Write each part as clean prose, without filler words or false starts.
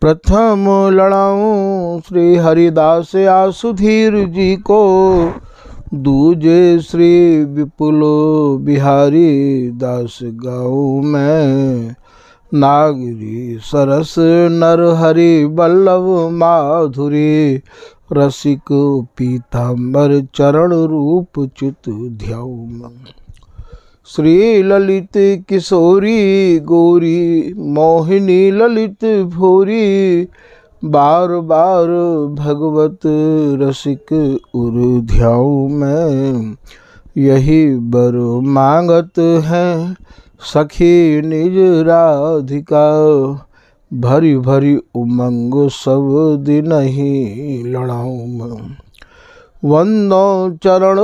प्रथम लड़ाऊं श्री हरिदास आसुधीर जी को, दूजे श्री विपुल बिहारी दास गाऊं मैं। नागरी सरस नर हरि बल्लभ माधुरी, रसिक पीताम्बर चरण रूप चित ध्याऊं मैं। श्री ललित किशोरी गौरी मोहिनी ललित भोरी, बार बार भगवत रसिक उर ध्याऊं मैं। यही बर मांगत हैं सखी निज राधिका, भरी भरी उमंग सब दिन ही लड़ाऊं मैं। वंदो चरण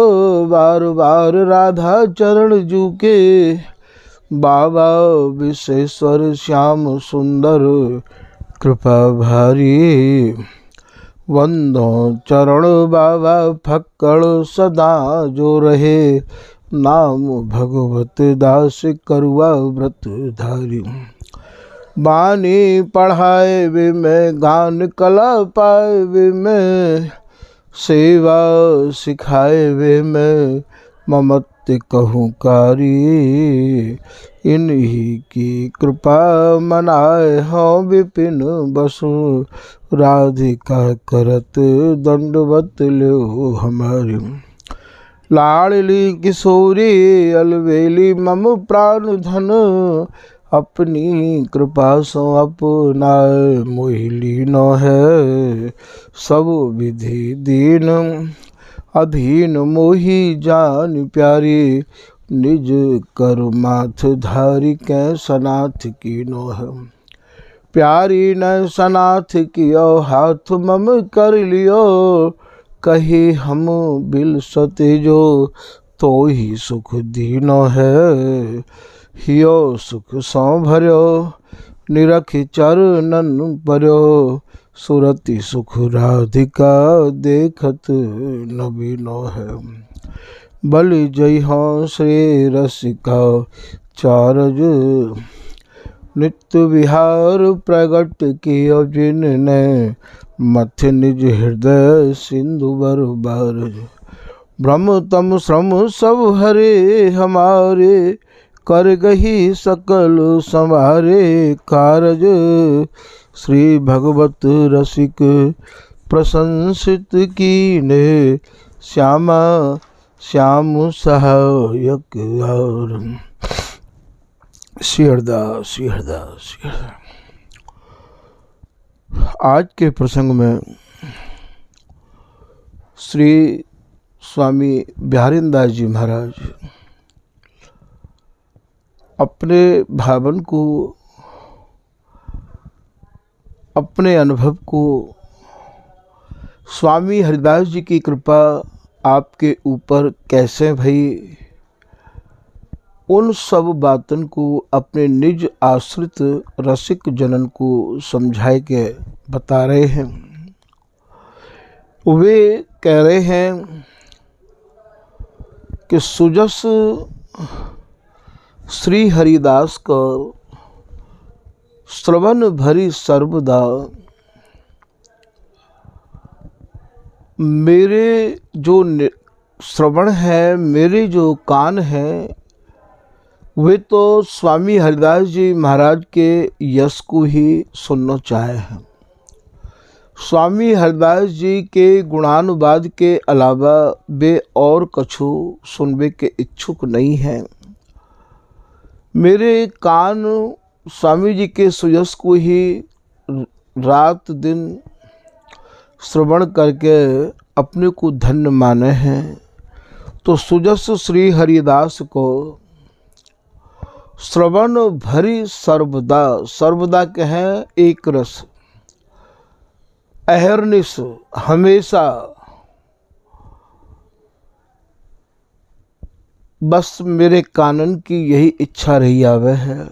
बार बार राधा चरण जूके, बाबा विश्वेश्वर श्याम सुंदर कृपा भारी। वंदो चरण बाबा फक्कड़ सदा जो रहे, नाम भगवत दास करुआ व्रत धारी। बानी पढ़ाए वे मैं गान कला पाए वे मैं, सेवा सिखाए वे मैं ममत्व कहूँ कारी। इन्हीं की कृपा मनाए हों विपिन बसु, राधिका करत दंडवत लो हमारी। लाडली किशोरी अलवेली मम प्राण धन, अपनी कृपा सो अपनाए मोहिली न है। सब विधि दीन अधीन मोही जान प्यारी, निज कर माथ धारी कै सनाथ की नो है। प्यारी न सनाथ कियो हाथ मम कर लियो, कही हम बिल सते जो तो ही सुख दीनो है। हियो सुख सौ भर्यो निरख चरणन पर्यो, सुरति सुख राधिका देखत नबीनो है। बलि जय हो श्री रसिका चारज, नित्य विहार प्रगट कियो जिनने, मथ निज हृदय सिंधु बर बारज। ब्रह्म तम श्रम सब हरे हमारे, कर गही सकल संवारे कारज। श्री भगवत रसिक प्रशंसित कीने, श्यामा श्याम सहायक और। श्री हरदास श्री हरदास श्री हरदास। आज के प्रसंग में श्री स्वामी बिहारींदास जी महाराज अपने भावन को, अपने अनुभव को स्वामी हरिदास जी की कृपा आपके ऊपर कैसे भई, उन सब बातन को अपने निज आश्रित रसिक जनन को समझाए के बता रहे हैं। वे कह रहे हैं कि सुजस श्री हरिदास का श्रवण भरी सर्वदा, मेरे जो श्रवण है, मेरे जो कान हैं, वे तो स्वामी हरिदास जी महाराज के यश को ही सुनना चाहे हैं। स्वामी हरिदास जी के गुणानुवाद के अलावा वे और कछु सुनने के इच्छुक नहीं हैं। मेरे कान स्वामी जी के सुयश को ही रात दिन श्रवण करके अपने को धन्य माने हैं। तो सुजस श्री हरिदास को श्रवण भरी सर्वदा, सर्वदा कहें एक रस, अहरनिश हमेशा, बस मेरे कानन की यही इच्छा रही आवे है।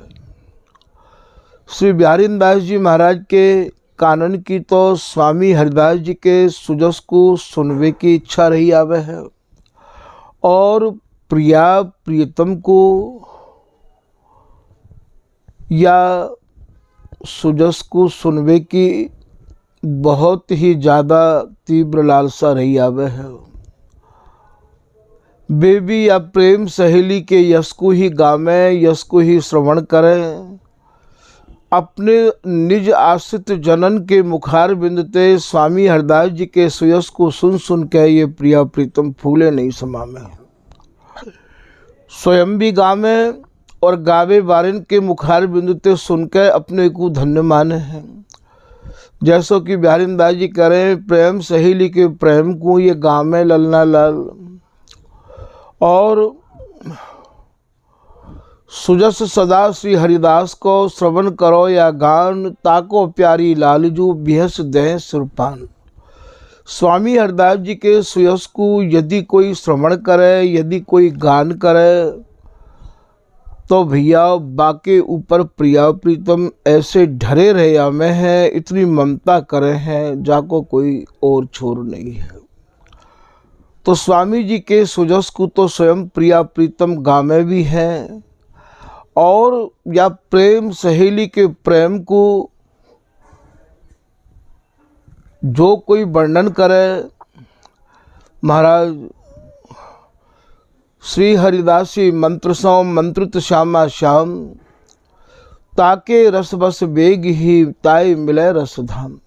श्री बिहारींदास जी महाराज के कानन की तो स्वामी हरिदास जी के सुजस को सुनवे की इच्छा रही आवे है, और प्रिया प्रियतम को या सुजस को सुनवे की बहुत ही ज़्यादा तीव्र लालसा रही आवे है। बेबी या प्रेम सहेली के यश को ही गावे, यश को ही श्रवण करें। अपने निज आश्रित जनन के मुखार बिंदते स्वामी हरिदास जी के सुयश को सुन सुन के ये प्रिया प्रीतम फूले नहीं समामे। स्वयं भी गावे और गावे वारिन के मुखार बिंदुते सुनकर अपने को धन्य माने हैं। जैसो कि बिहारी दास जी करें, प्रेम सहेली के प्रेम को ये गावे ललना लाल, और सुजस सदा श्री हरिदास को श्रवण करो या गान, ताको प्यारी लालजू बिहस दे सुरपान। स्वामी हरिदास जी के सुयस को यदि कोई श्रवण करे, यदि कोई गान करे, तो भैया बाके ऊपर प्रिया प्रीतम ऐसे ढरे रहे में है, इतनी ममता करे हैं जाको कोई और छोर नहीं है। तो स्वामी जी के सुजस को तो स्वयं प्रिया प्रीतम गामे भी हैं, और या प्रेम सहेली के प्रेम को जो कोई वर्णन करे, महाराज श्री हरिदासी मंत्र सौ मंत्रित श्यामा श्याम, ताके रस बस बेग ही ताई मिले रस धाम।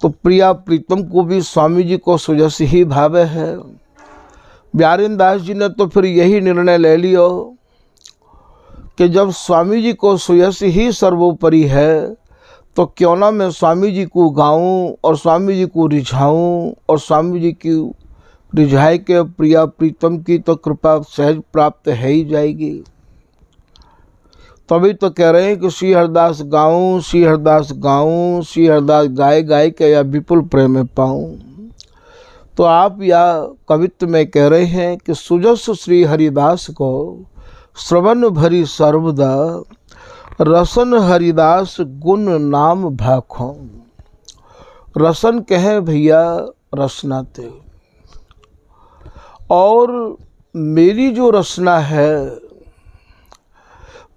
तो प्रिया प्रीतम को भी स्वामी जी को सुजस ही भावे है। बिहारी दास जी ने तो फिर यही निर्णय ले लियो कि जब स्वामी जी को सुयस ही सर्वोपरि है, तो क्यों ना मैं स्वामी जी को गाऊं और स्वामी जी को रिझाऊं, और स्वामी जी की रिझाए के प्रिया प्रीतम की तो कृपा सहज प्राप्त है ही जाएगी। तभी तो कह रहे हैं कि श्री हरदास गाऊं, श्री हरदास गाऊं, श्री हरदास गाए गाए के या विपुल प्रेम में पाऊं। तो आप या कवित्व में कह रहे हैं कि सुजस श्री हरिदास को श्रवण भरी सर्वदा, रसन हरिदास गुण नाम भाखों। रसन कहे भैया रसनाते, और मेरी जो रसना है,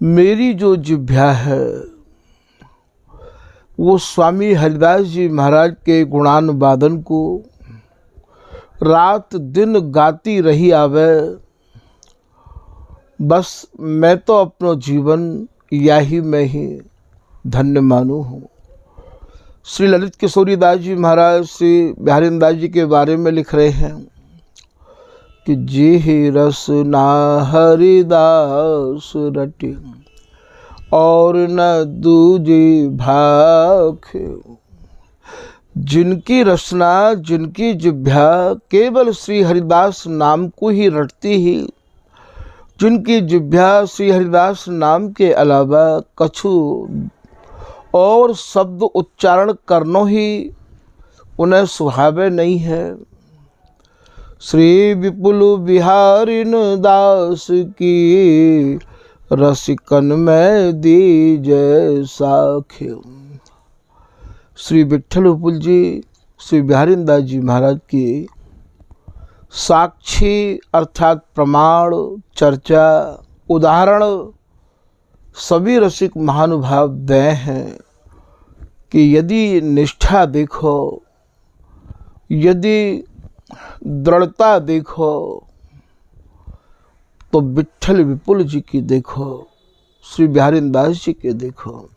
मेरी जो जिह्वा है, वो स्वामी हरिदास जी महाराज के गुणानुवादन को रात दिन गाती रही आवे। बस मैं तो अपना जीवन या ही मैं ही धन्य मानू हूँ। श्री ललित किशोरी दास जी महाराज श्री बिहारी दास जी के बारे में लिख रहे हैं कि जी रस ना हरिदास रटी और न दूजी भाख। जिनकी रचना, जिनकी जिह्वा केवल श्री हरिदास नाम को ही रटती ही, जिनकी जिह्वा श्री हरिदास नाम के अलावा कछु और शब्द उच्चारण करनो ही उन्हें सुहावे नहीं है। श्री विपुल बिहारी दास की रसिकन में दीजय साख्य। श्री विठल विपुल जी श्री बिहारी दास जी महाराज की साक्षी अर्थात प्रमाण, चर्चा, उदाहरण सभी रसिक महानुभाव दे हैं कि यदि निष्ठा देखो, यदि दृढ़ता देखो, तो विठल विपुल जी की देखो, श्री बिहारी दास जी के देखो।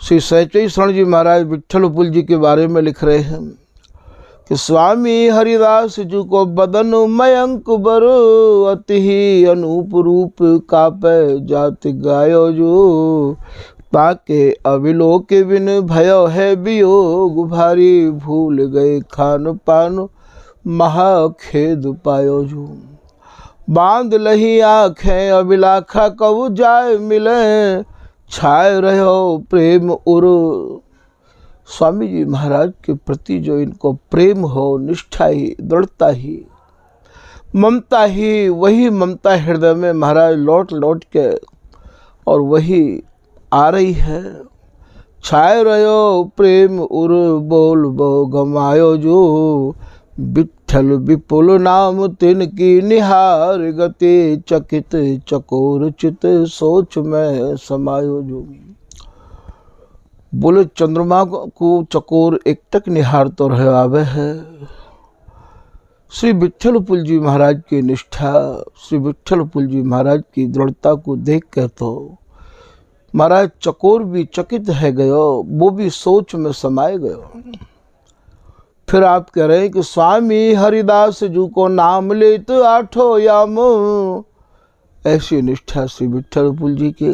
श्री सैचई शरण जी महाराज विठल विपुल जी के बारे में लिख रहे हैं कि स्वामी हरिदास जी को बदन मयंक बरो, अति ही अनूप रूप कापे जात गायो जो, ताके अविलोक बिन भयो है वियोग, भारी भूल गए खान पान महाखेद पायो जो। बांध लही आँखें अभिलाखा कब जाए मिले, छाए रहो प्रेम उर। स्वामी जी महाराज के प्रति जो इनको प्रेम हो, निष्ठा ही, दृढ़ता ही, ममता ही, वही ममता हृदय में महाराज लौट लौट के और वही आ रही है। छाए रहो प्रेम उर, बोल बो गमायो जो, विठल विपुल नाम तिनकी निहार गति, चकित चकोर चित सोच में समायो जो। बोले चंद्रमा को चकोर एकटक निहार तो रह आवे है। श्री विठलपुल जी महाराज की निष्ठा, श्री विठलपुल जी महाराज की दृढ़ता को देख कर तो महाराज चकोर भी चकित है गयो, वो भी सोच में समाये गयो। फिर आप कह रहे हैं कि स्वामी हरिदास जी को नाम लेत आठो याम, ऐसी निष्ठा श्री विठलपुल जी की।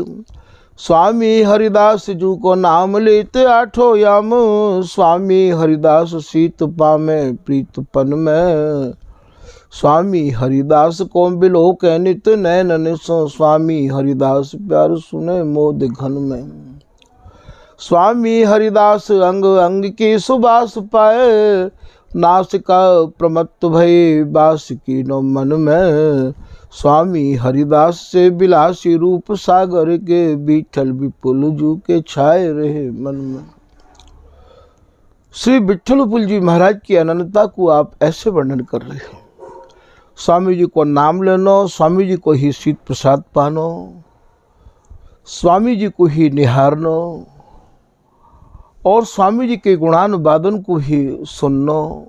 स्वामी हरिदास जी को नाम लेते आठो याम, स्वामी हरिदास सीत पामे प्रीतपन में। स्वामी हरिदास को बिलो के नित नैन सो, स्वामी हरिदास प्यार सुने मोद घन में। स्वामी हरिदास अंग अंग की सुबास पाए, नासिका प्रमत्त भय बास की नो मन में। स्वामी हरिदास से बिलासी रूप सागर के, विठल विपुल जू के छाए रहे मन में। श्री विठलपुल जी महाराज की अनंतता को आप ऐसे वर्णन कर रहे हैं। स्वामी जी को नाम लेनो, स्वामी जी को ही शीत प्रसाद पानो, स्वामी जी को ही निहारनो और स्वामी जी के गुणानुवादन को ही सुननो,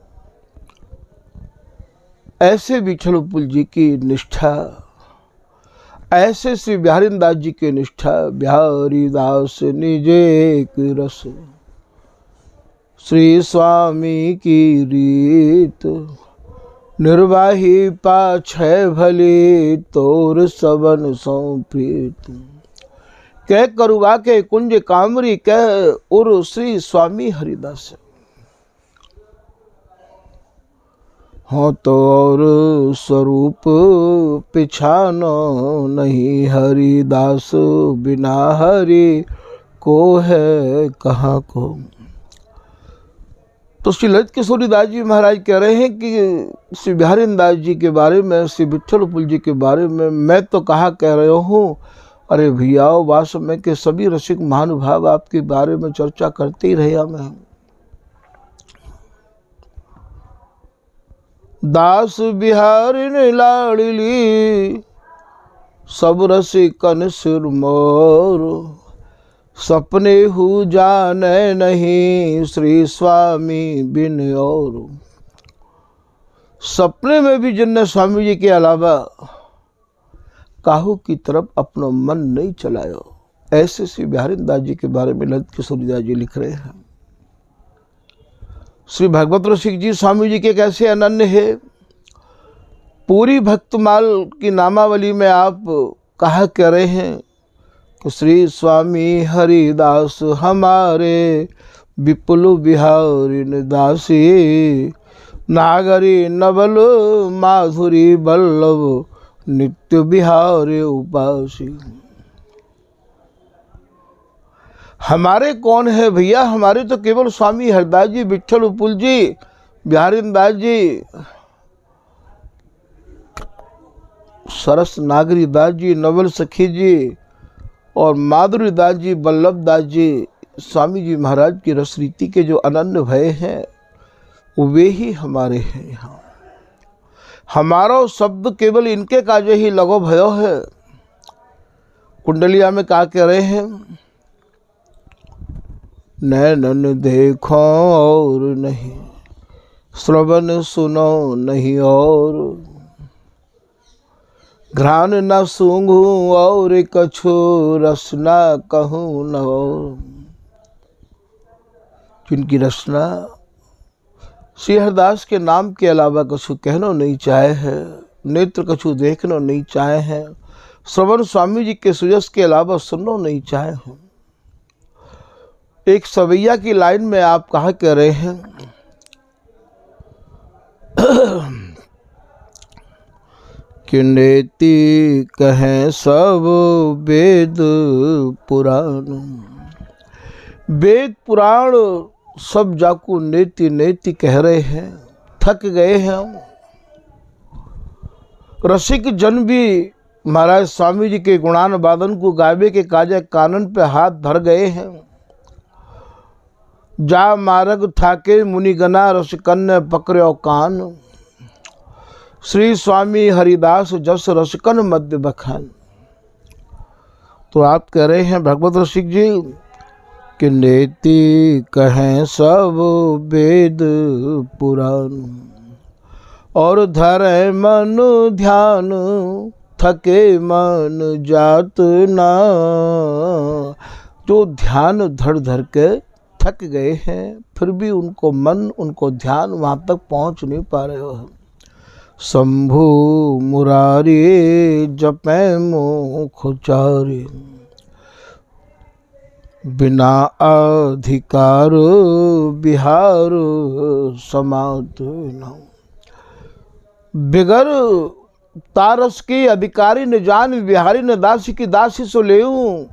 ऐसे विठलपुल जी की निष्ठा, ऐसे श्री बिहारी दास जी की निष्ठा। बिहारी दास निजे एक रस, श्री स्वामी की रीत। निर्वाही पाछे भली, तोर सबन सौ प्रीत। कह करुआ के कुंज कामरी, कह उर श्री स्वामी हरिदास। हो तो और स्वरूप पिछानो, नहीं हरिदास बिना हरि को है कहाँ को। तो श्री ललित किशोरी दास जी महाराज कह रहे हैं कि श्री बिहारी दास जी के बारे में, श्री विठलपुल जी के बारे में मैं तो कहा कह रहा हूँ। अरे भैया वास्तव में के सभी रसिक महानुभाव आपके बारे में चर्चा करते ही रहे। मैं दास बिहारी लाडली, सब रसिकन सिर मोर। सपने हु जाने नहीं, श्री स्वामी बिन और। सपने में भी जिनने स्वामी जी के अलावा काहू की तरफ अपना मन नहीं चलायो, ऐसे श्री बिहारी दास जी के बारे में ललित किशोरी दास जी लिख रहे हैं। श्री भगवत रसिक जी स्वामी जी के कैसे अनन्य है। पूरी भक्तमाल की नामावली में आप कहा कह रहे हैं कि श्री स्वामी हरिदास हमारे, विपुल बिहारी दासी। नागरी नवल माधुरी बल्लभ, नित्य बिहारी उपासी। हमारे कौन है भैया, हमारे तो केवल स्वामी हरिदास जी, विठलपुल जी, बिहारी दास जी, सरस नागरी दास जी, नवल सखी जी और माधुरी दास जी, बल्लभ दास जी, स्वामी जी महाराज की रसरीति के जो अनन्य भय हैं वे ही हमारे हैं। यहाँ हमारा शब्द केवल इनके काजे ही लगो भयो है। कुंडलिया में क्या कह रहे हैं, नैनन देखो और नहीं, श्रवण सुनो नहीं और। घ्राण न सूंघू और कछु, रसना कहूँ न और। जिनकी रसना श्री हरिदास के नाम के अलावा कछु कहनो नहीं चाहे है, नेत्र कछु देखनो नहीं चाहे हैं, श्रवण स्वामी जी के सुजस के अलावा सुननो नहीं चाहे हैं। एक सवैया की लाइन में आप कहा कह रहे हैं कि नेति कहें सब वेद पुराण। वेद पुराण सब जाकू नेति नेति कह रहे हैं, थक गए हैं। रसिक जन भी महाराज स्वामी जी के गुणानुवादन को गावे के काजे कानन पे हाथ धर गए हैं। जा मार्ग थाके मुनिगना, रसिकन ने पकड़ो कान। श्री स्वामी हरिदास जस रसकन मध्य बखान। तो आप कह रहे हैं भगवत रसिक जी कि नेति कहें सब वेद पुराण, और धरे मन ध्यान थके मन जात ना। जो ध्यान धर धर के थक गए हैं फिर भी उनको मन, उनको ध्यान वहाँ तक पहुँच नहीं पा रहे हो। शंभु मुरारी जपै मुख चारि, बिना अधिकार बिहार समात न। बिगर तारस की अधिकारी न जान, बिहारी न दासी की दासी सो लेऊं।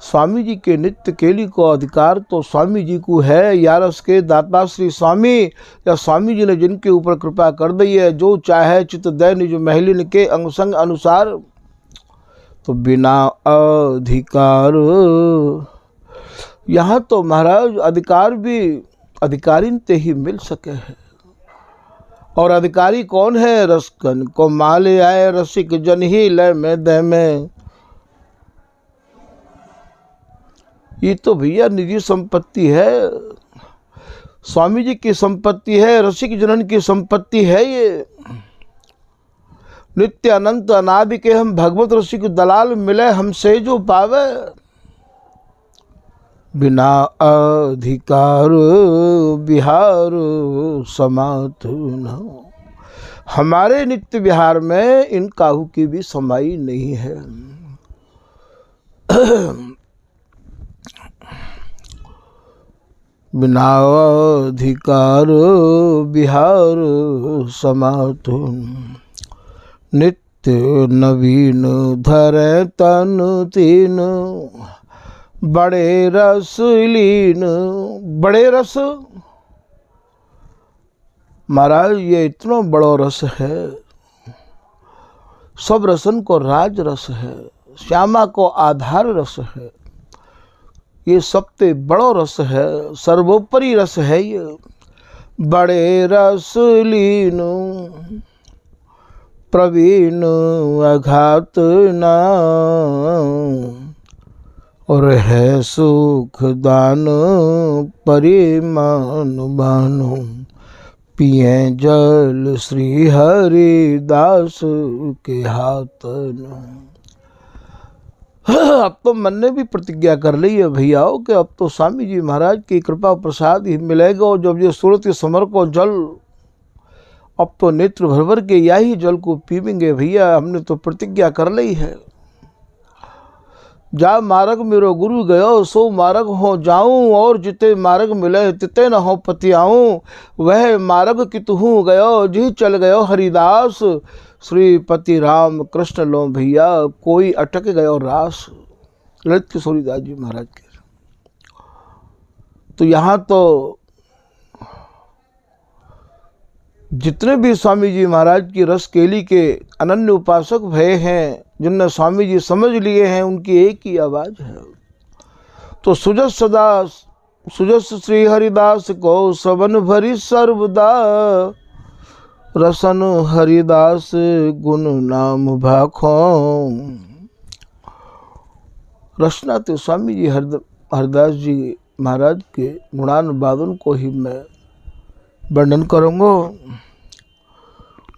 स्वामी जी के नित्य केली को अधिकार तो स्वामी जी को है। यारस के दाता श्री स्वामी, या स्वामी जी ने जिनके ऊपर कृपा कर दी है, जो चाहे चित दय निज महलिन के अंग संग अनुसार। तो बिना अधिकार, यहाँ तो महाराज अधिकार भी अधिकारी ते ही मिल सके है। और अधिकारी कौन है? रसकन को माले आए रसिक जन ही लय में दय में। ये तो भैया निजी संपत्ति है, स्वामी जी की संपत्ति है, रसिक जनन की संपत्ति है। ये नित्य अनंत अनादि के हम भगवत रसिक दलाल मिले हमसे जो पावे। बिना अधिकार बिहार समात न। हमारे नित्य विहार में इन काहू की भी समाई नहीं है। बिना अधिकार बिहार समात, नित्य नवीन धरे तन तीन, बड़े रस लीन। बड़े रस महाराज, ये इतना बड़ा रस है, सब रसन को राज रस है, श्यामा को आधार रस है। ये सबसे बड़ो रस है, सर्वोपरि रस है ये। बड़े रस लीन प्रवीण अघात ना, और है सुख दान परिमान बानो। पिए जल श्री हरिदास के हाथ न। अब तो मन ने भी प्रतिज्ञा कर ली है भैयाओं कि अब तो स्वामी जी महाराज की कृपा प्रसाद ही मिलेगा। और जब ये सूरत समर को जल, अब तो नेत्र भर भर के यही जल को पीवेंगे भैया। हमने तो प्रतिज्ञा कर ली है। जा मार्ग मेरो गुरु गयो सो मार्ग हो जाऊं, और जिते मार्ग मिले तिते न हो पतियाऊं। वह मार्ग कितहूँ गयो जी चल गयो हरिदास, श्रीपति राम कृष्ण लो भैया कोई अटक गयो रास। ललित किशोरीदास जी महाराज के। तो यहाँ तो जितने भी स्वामी जी महाराज की रस केली के अनन्य उपासक भय हैं, जिनने स्वामी जी समझ लिए हैं, उनकी एक ही आवाज़ है। तो सुजस सदा सुजस श्री हरिदास को सबन भरी सर्वदा, रसन हरिदास गुण नाम भाखो। रचना तो स्वामी जी हरिदास जी महाराज के गुणानुवादन को ही मैं वर्णन करूँगा।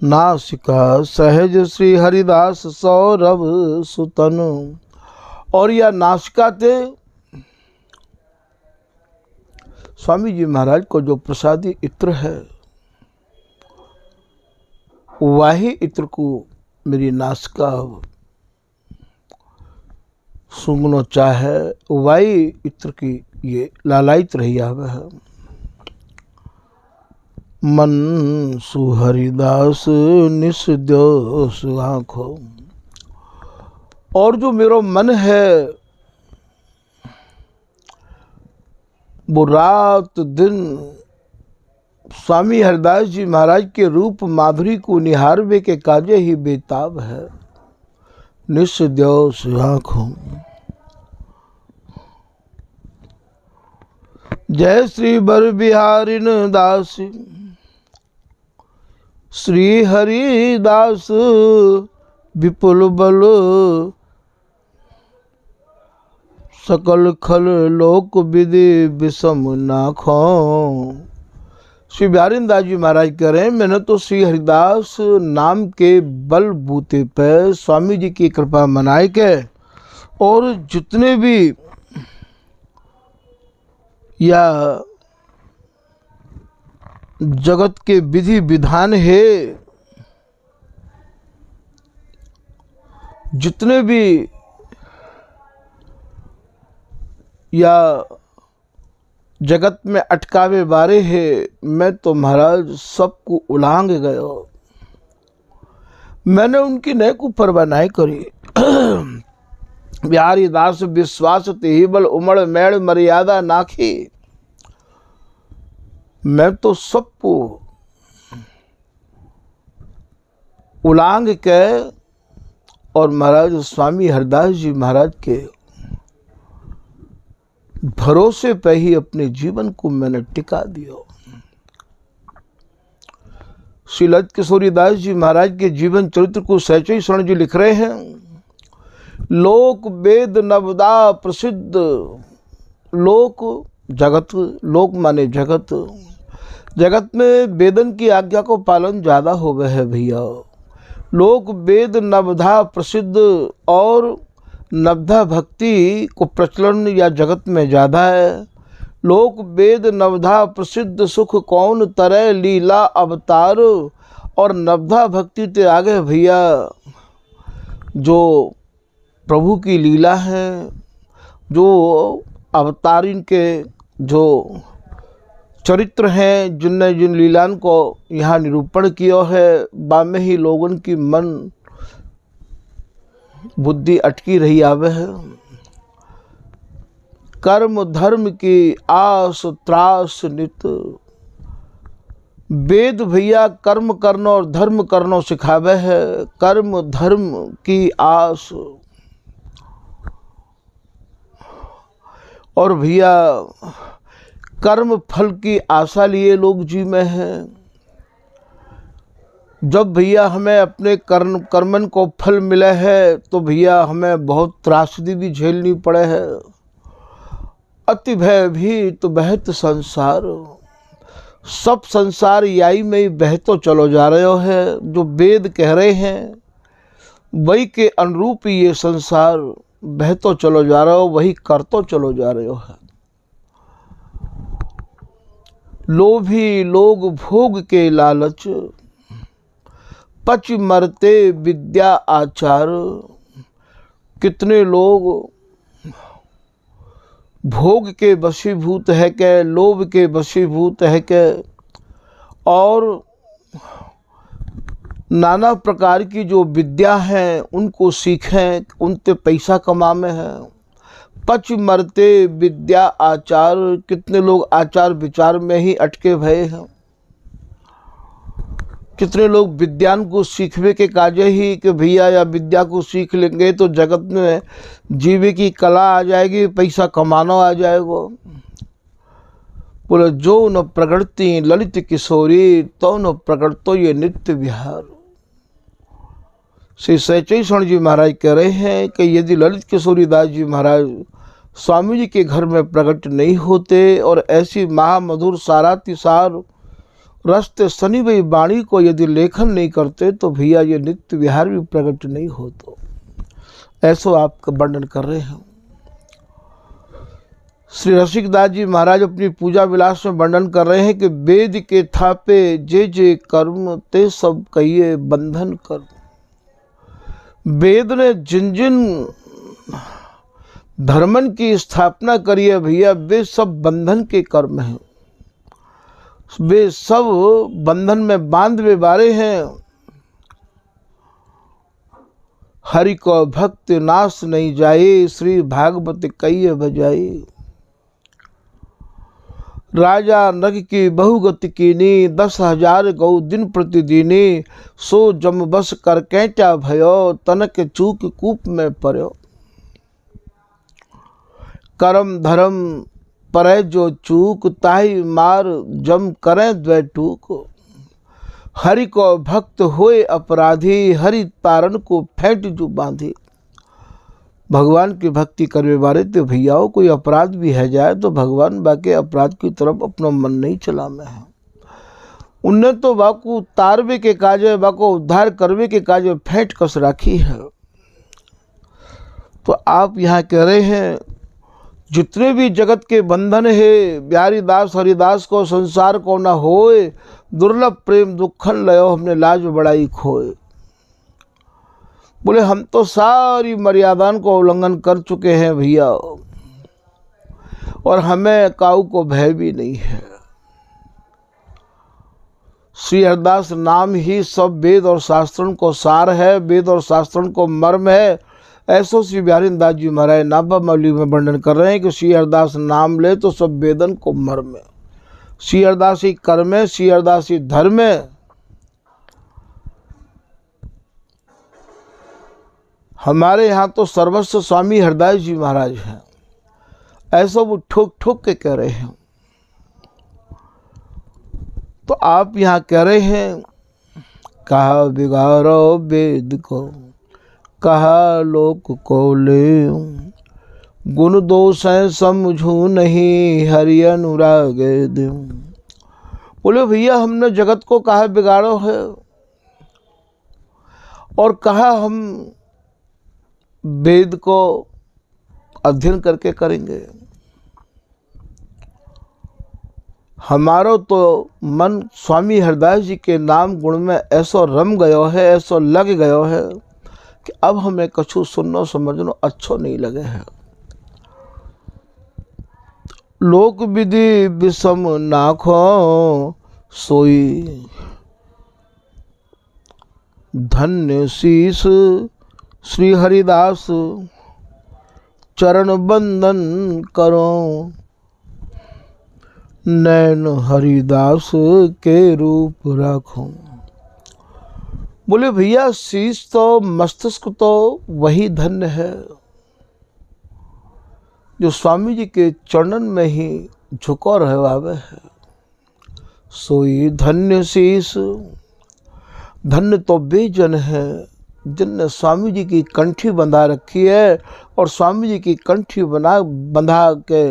नासिका सहज श्री हरिदास सौरभ सुतन, और यह नासिका थे स्वामी जी महाराज को जो प्रसादी इत्र है, वही इत्र को मेरी नासिका सूंघनो चाहे, वही इत्र की ये लालायित रही आवे है। मन सुहरिदास निस्दोष आँखों, और जो मेरा मन है वो रात दिन स्वामी हरिदास जी महाराज के रूप माधुरी को निहारवे के काजे ही बेताब है। निस्दोष आँखों। जय श्री बर बिहारिन दास, श्री हरिदास विपुल बल, सकल खल लोक विधि विषम नाखो। श्री बिहारीदास जी महाराज कह रहे हैं, मैंने तो श्री हरिदास नाम के बल बूते पे स्वामी जी की कृपा मनाए के, और जितने भी या जगत के विधि विधान है, जितने भी या जगत में अटकावे बारे है, मैं तो महाराज सबको उलांग गयो। मैंने उनकी नय को परवाह नहीं करी। बिहारी दास विश्वास तेहि बल, उमड़ मैड़ मर्यादा नाखी। मैं तो सबको उलांग के और महाराज स्वामी हरिदास जी महाराज के भरोसे पे ही अपने जीवन को मैंने टिका दिया। श्री ललित किशोरी दास जी महाराज के जीवन चरित्र को सहचई शरण जी लिख रहे हैं। लोक वेद नवदा प्रसिद्ध, लोक जगत, लोक माने जगत, जगत में वेदन की आज्ञा को पालन ज़्यादा हो गए है भैया। लोक वेद नवधा प्रसिद्ध, और नवधा भक्ति को प्रचलन या जगत में ज़्यादा है। लोक वेद नवधा प्रसिद्ध, सुख कौन तरह लीला अवतार। और नवधा भक्ति ते आगे भैया जो प्रभु की लीला है, जो अवतारिन के जो चरित्र हैं, जिनने जिन लीलान को यहाँ निरूपण किया है, बामे ही लोगन की मन बुद्धि अटकी रही आवे है। कर्म धर्म की आस त्रास नित, वेद भैया कर्म करना और धर्म करना सिखावे है। कर्म धर्म की आस, और भैया कर्म फल की आशा लिए लोग जी में हैं। जब भैया हमें अपने कर्मन को फल मिले है, तो भैया हमें बहुत त्रासदी भी झेलनी पड़े है। अति भय भी तो बहत संसार, सब संसार याई में ही बह तो चलो जा रहे हो है। जो वेद कह रहे हैं वही के अनुरूप ये संसार बह तो चलो जा रहे हो, वही कर तो चलो जा रहे हो है। लोभी लोग भोग के लालच, पच मरते विद्या आचार। कितने लोग भोग के वशीभूत है के, लोभ के वशीभूत है के, और नाना प्रकार की जो विद्या हैं उनको सीखें, उनसे पैसा कमा में है। पच मरते विद्या आचार, कितने लोग आचार विचार में ही अटके भये हैं। कितने लोग विज्ञान को सीखने के काजे ही कि भैया या विद्या को सीख लेंगे तो जगत में जीवे की कला आ जाएगी, पैसा कमाना आ जाएगा। बोले जो न प्रगटती ललित किशोरी, तो न प्रगटतो ये नित्य विहार। श्री सहचई शरण जी महाराज कह रहे हैं कि यदि ललित किशोरी दास जी महाराज स्वामी जी के घर में प्रकट नहीं होते और ऐसी महामधुर सारातिसार रस्त शनि वही वाणी को यदि लेखन नहीं करते, तो भैया ये नित्य विहार भी प्रकट नहीं होता। ऐसा आपका वर्णन कर रहे हैं। श्री रसिकदास जी महाराज अपनी पूजा विलास में वर्णन कर रहे हैं कि वेद के थापे जे जे कर्म ते सब कहिए बंधन कर्म। वेद ने जिन जिन धर्मन की स्थापना करी है भैया, वे सब बंधन के कर्म हैं। वे सब बंधन में बांध वे बारे हैं। हरि को भक्त नाश नहीं जाए, श्री भागवत कई बजाई। राजा नग की बहुगति कीनी, 10,000 गौ दिन प्रतिदिनी। सो जम बस कर कैचा भयो, तनक चूक कूप में पर्यो। कर्म धर्म परै जो चूक, ताही मार जम करें द्वै टूक। हरि को भक्त होए अपराधी, हरि तारन को फेंट जो बांधे। भगवान की भक्ति करने वाले तो भैयाओं कोई अपराध भी है जाए तो भगवान बाके अपराध की तरफ अपना मन नहीं चलामे है। उनने तो बाको तारवे के काजे, बाको उद्धार करवे के काजे फेंट कस राखी है। तो आप यहाँ कह रहे हैं जितने भी जगत के बंधन है, बिहारी दास हरिदास को संसार को न होए, दुर्लभ प्रेम दुखन लयो हमने लाज बड़ाई खोए। बोले हम तो सारी मर्यादाओं को उल्लंघन कर चुके हैं भैया, और हमें काऊ को भय भी नहीं है। श्री हरिदास नाम ही सब वेद और शास्त्रों को सार है, वेद और शास्त्रों को मर्म है। ऐसो श्री बिहारी दास जी महाराज नाभा मौली में वर्णन कर रहे हैं कि श्री हरिदास नाम ले तो सब वेदन को मर्म है। श्री हरिदासी कर्म है, श्री हरिदासी धर्म है। हमारे यहाँ तो सर्वस्व स्वामी हरिदास जी महाराज हैं, ऐसा वो ठोक ठोक के कह रहे हैं। तो आप यहाँ कह रहे हैं कहा बिगाड़ो वेद को, कहा लोक को ले, गुण दोष है समझू नहीं, हरि अनुराग देव। बोले भैया हमने जगत को कहा बिगाड़ो है और कहा हम वेद को अध्ययन करके करेंगे। हमारो तो मन स्वामी हरिदास जी के नाम गुण में ऐसो रम गयो है, ऐसो लग गयो है कि अब हमें कछु सुननो समझनो अच्छो नहीं लगे है। लोक विधि विषम नाखो सोई, धन्य शीस श्री हरिदास चरण बंदन करो, नैन हरिदास के रूप रखो। बोले भैया शीश तो मस्तिष्क तो वही धन्य है जो स्वामी जी के चरणन में ही झुको रहवावे है। सोई धन्य शीश, धन्य तो बेजन है जिनने स्वामी जी की कंठी बंधा रखी है और स्वामी जी की कंठी बंधा के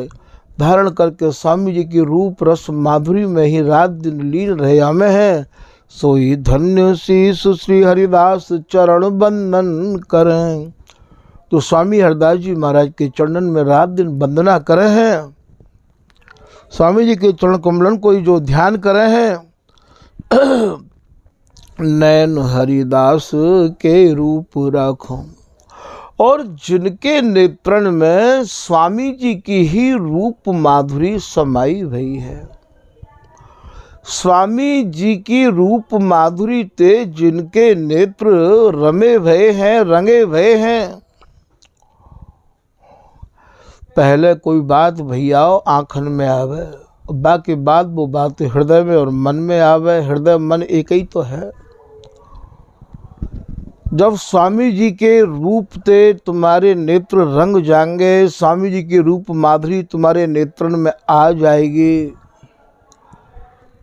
धारण करके स्वामी जी की रूप रस माधुरी में ही रात दिन लीन रहे में है। सोई धन्य शीश श्री हरिदास चरण बंदन करें। तो स्वामी हरिदास जी महाराज के चरणन में रात दिन वंदना करे हैं, स्वामी जी के चरण कमलन को जो ध्यान करे हैं। नैन हरिदास के रूप रखो, और जिनके नेत्रण में स्वामी जी की ही रूप माधुरी समाई हुई है। स्वामी जी की रूप माधुरी ते जिनके नेत्र रमे भये हैं, रंगे भये हैं। पहले कोई बात भैया आँखन में आवे, बाकी बात वो बात हृदय में और मन में आवे। हृदय मन एक ही तो है। जब स्वामी जी के रूप ते तुम्हारे नेत्र रंग जाएंगे, स्वामी जी की रूप माधुरी तुम्हारे नेत्रन में आ जाएगी,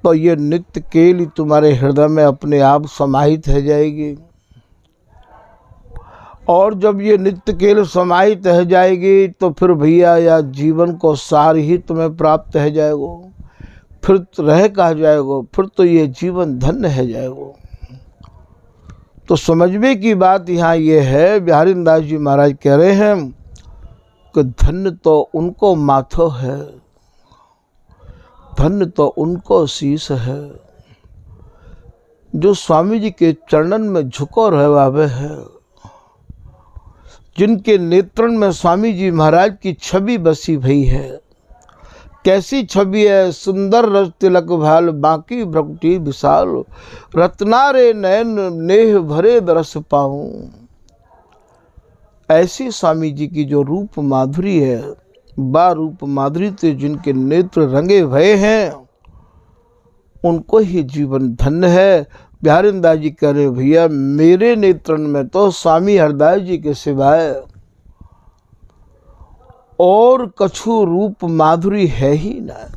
तो ये नित्य केली तुम्हारे हृदय में अपने आप समाहित हो जाएगी। और जब ये नित्य केल समाहित हो जाएगी तो फिर भैया या जीवन को सार ही तुम्हें प्राप्त हो जाएगा। फिर रह कहा जाएगा, फिर तो ये जीवन धन्य हो जाएगा। तो समझने की बात यहाँ ये है, बिहारी दास जी महाराज कह रहे हैं कि धन्य तो उनको माथो है, धन्य तो उनको शीश है जो स्वामी जी के चरणन में झुको रहवावे है, जिनके नेत्रन में स्वामी जी महाराज की छवि बसी भई है। कैसी छवि है? सुंदर रस तिलक भाल, बाकी भ्रकुटी विशाल, रत्नारे नयन नेह भरे दरस पाऊं। ऐसी स्वामी जी की जो रूप माधुरी है, बा रूप माधुरी से जिनके नेत्र रंगे भये हैं, उनको ही जीवन धन्य है। बिहारी दास जी कह रहे भैया मेरे नेत्रन में तो स्वामी हरिदास जी के सिवाय और कछु रूप माधुरी है ही ना।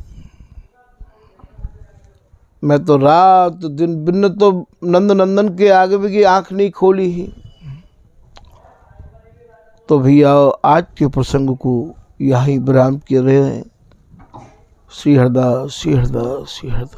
मैं तो रात दिन बिन तो नंद नंदन के आगे भी की आँख नहीं खोली ही। तो भैया आज के प्रसंग को यहाँ विराम किए रहे हैं। श्री हरदास, श्री हरदास, श्री हरदास।